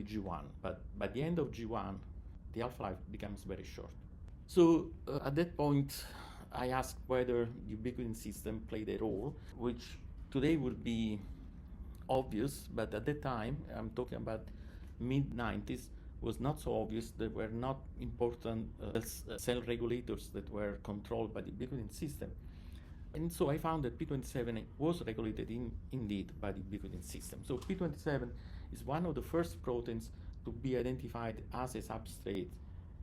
G1, but by the end of G1, the half-life becomes very short. So at that point, I asked whether the ubiquitin system played a role, which today would be obvious, but at that time, I'm talking about mid-90s, was not so obvious. There were not important cell regulators that were controlled by the ubiquitin system. And so I found that P27 was regulated indeed by the ubiquitin system. So P27 is one of the first proteins to be identified as a substrate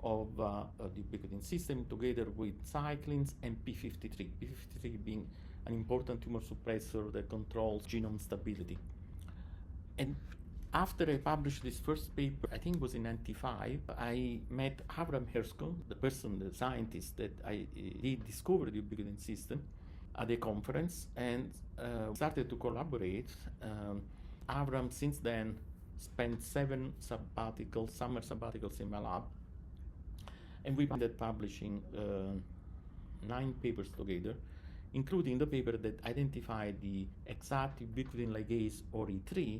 of the ubiquitin system, together with cyclins and P53, P53 being an important tumor suppressor that controls genome stability. And after I published this first paper, I think it was in 95, I met Avram Hershko, the scientist that he discovered the ubiquitin system, at a conference, and started to collaborate. Avram since then spent 7 summer sabbaticals in my lab, and we ended publishing 9 papers together, including the paper that identified the exact ubiquitin ligase ORI3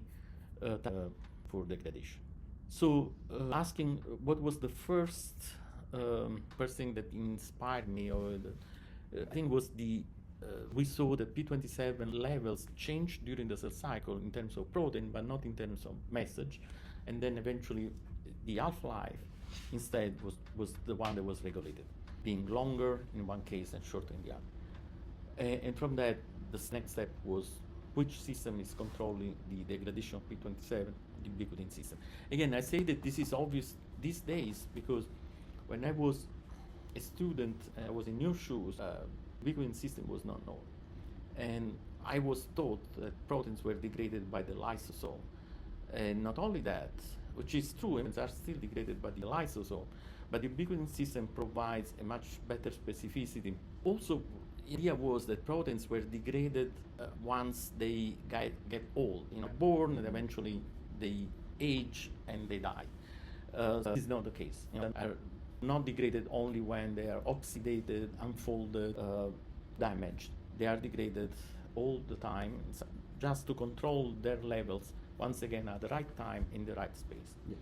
for degradation. So asking what was the first thing that inspired me, I think was we saw that P27 levels changed during the cell cycle in terms of protein, but not in terms of message. And then eventually the half-life instead was the one that was regulated, being longer in one case and shorter in the other. And from that, the next step was which system is controlling the degradation of P27, the ubiquitin system. Again, I say that this is obvious these days because when I was a student, I was in your shoes, ubiquitin system was not known. And I was taught that proteins were degraded by the lysosome. And not only that, which is true, proteins are still degraded by the lysosome, but the ubiquitin system provides a much better specificity. Also, the idea was that proteins were degraded once they get old, born, and eventually they age and they die. This is not the case. Are not degraded only when they are oxidated, unfolded, damaged. They are degraded all the time, just to control their levels once again at the right time in the right space. Yes.